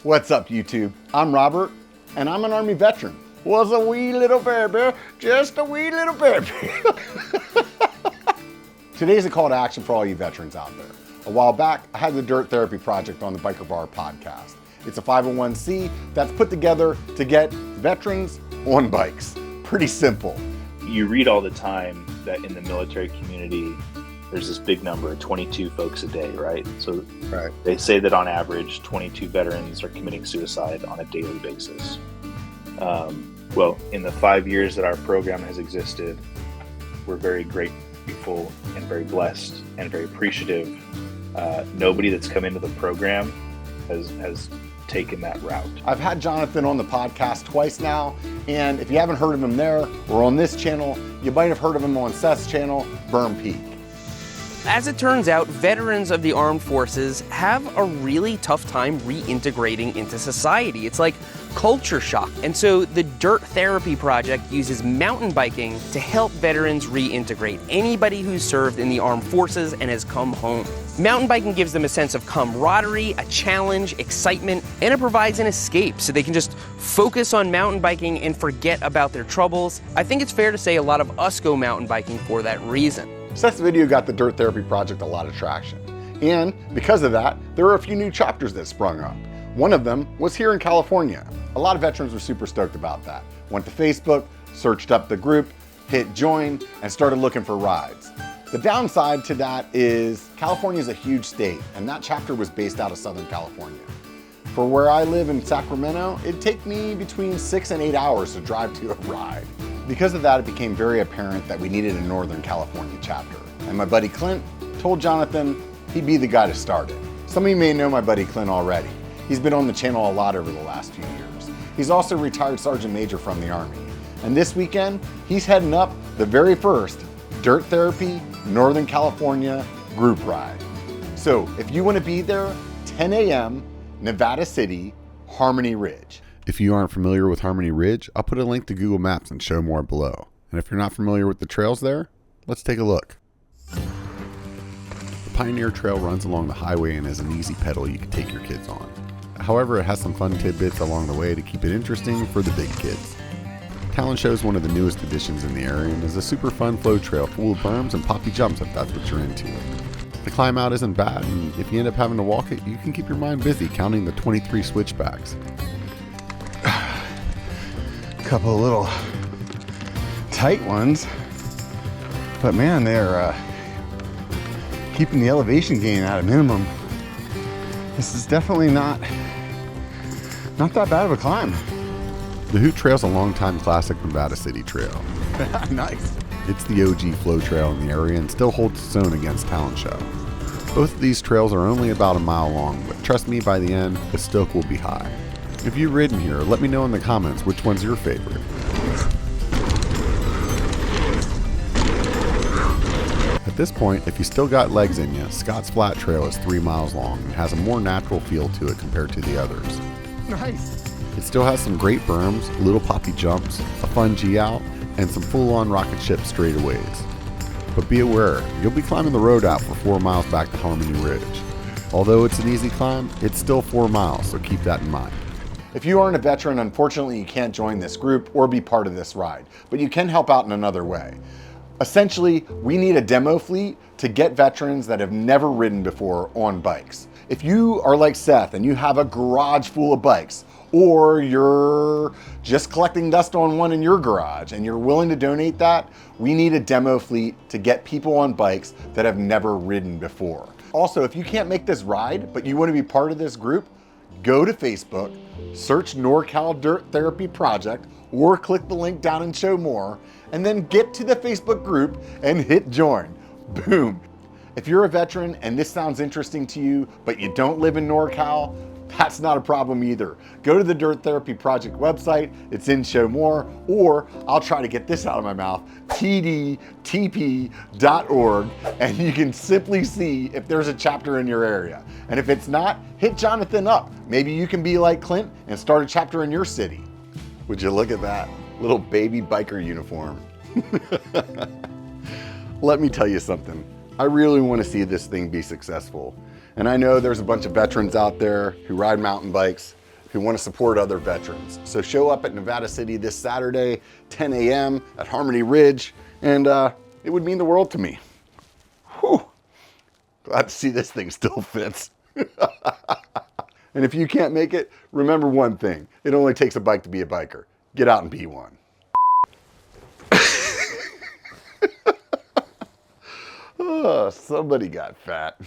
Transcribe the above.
What's up, YouTube? I'm Robert, and I'm an Army veteran. Was a wee little baby, just a wee little baby. Today's a call to action for all you veterans out there. A while back, I had the Dirt Therapy Project on the Biker Bar podcast. It's a 501c that's put together to get veterans on bikes. Pretty simple. You read all the time that in the military community, there's this big number, 22 folks a day, right? So They say that on average, 22 veterans are committing suicide on a daily basis. Well, in the 5 years that our program has existed, we're very grateful and very blessed and very appreciative. Nobody that's come into the program has taken that route. I've had Jonathan on the podcast twice now, and if you haven't heard of him there or on this channel, you might have heard of him on Seth's channel, Burn Peak. As it turns out, veterans of the armed forces have a really tough time reintegrating into society. It's like culture shock. And so the Dirt Therapy Project uses mountain biking to help veterans reintegrate. Anybody who's served in the armed forces and has come home. Mountain biking gives them a sense of camaraderie, a challenge, excitement, and it provides an escape so they can just focus on mountain biking and forget about their troubles. I think it's fair to say a lot of us go mountain biking for that reason. Seth's video got the Dirt Therapy Project a lot of traction. And because of that, there are a few new chapters that sprung up. One of them was here in California. A lot of veterans were super stoked about that. Went to Facebook, searched up the group, hit join, and started looking for rides. The downside to that is California is a huge state, and that chapter was based out of Southern California. For where I live in Sacramento, it'd take me between 6 and 8 hours to drive to a ride. Because of that, it became very apparent that we needed a Northern California chapter. And my buddy Clint told Jonathan he'd be the guy to start it. Some of you may know my buddy Clint already. He's been on the channel a lot over the last few years. He's also a retired Sergeant Major from the Army. And this weekend, he's heading up the very first Dirt Therapy Northern California group ride. So if you want to be there, 10 a.m., Nevada City, Harmony Ridge. If you aren't familiar with Harmony Ridge, I'll put a link to Google Maps and show more below. And if you're not familiar with the trails there, let's take a look. The Pioneer Trail runs along the highway and is an easy pedal you can take your kids on. However, it has some fun tidbits along the way to keep it interesting for the big kids. Talon Show is one of the newest additions in the area and is a super fun flow trail full of berms and poppy jumps if that's what you're into. The climb out isn't bad, and if you end up having to walk it, you can keep your mind busy counting the 23 switchbacks. Couple of little tight ones, but man, they're keeping the elevation gain at a minimum. This is definitely not that bad of a climb. The Hoot Trail is a longtime classic Nevada City trail. Nice. It's the OG flow trail in the area and still holds its own against Talon Show. Both of these trails are only about a mile long, but trust me, by the end, the stoke will be high. If you've ridden here, let me know in the comments which one's your favorite. At this point, if you still got legs in you, Scott's Flat Trail is 3 miles long and has a more natural feel to it compared to the others. Nice. It still has some great berms, little poppy jumps, a fun G-out, and some full-on rocket ship straightaways. But be aware, you'll be climbing the road out for 4 miles back to Harmony Ridge. Although it's an easy climb, it's still 4 miles, so keep that in mind. If you aren't a veteran, unfortunately you can't join this group or be part of this ride, but you can help out in another way. Essentially, we need a demo fleet to get veterans that have never ridden before on bikes. If you are like Seth and you have a garage full of bikes, or you're just collecting dust on one in your garage and you're willing to donate that, we need a demo fleet to get people on bikes that have never ridden before. Also, if you can't make this ride, but you want to be part of this group, go to Facebook, search NorCal Dirt Therapy Project, or click the link down and show more, and then get to the Facebook group and hit join. Boom. If you're a veteran and this sounds interesting to you, but you don't live in NorCal, that's not a problem either. Go to the Dirt Therapy Project website, it's in Show More, or I'll try to get this out of my mouth, tdtp.org, and you can simply see if there's a chapter in your area. And if it's not, hit Jonathan up. Maybe you can be like Clint and start a chapter in your city. Would you look at that little baby biker uniform? Let me tell you something. I really want to see this thing be successful. And I know there's a bunch of veterans out there who ride mountain bikes, who want to support other veterans. So show up at Nevada City this Saturday, 10 a.m. at Harmony Ridge, and it would mean the world to me. Whew. Glad to see this thing still fits. And if you can't make it, remember one thing. It only takes a bike to be a biker. Get out and be one. Oh, somebody got fat.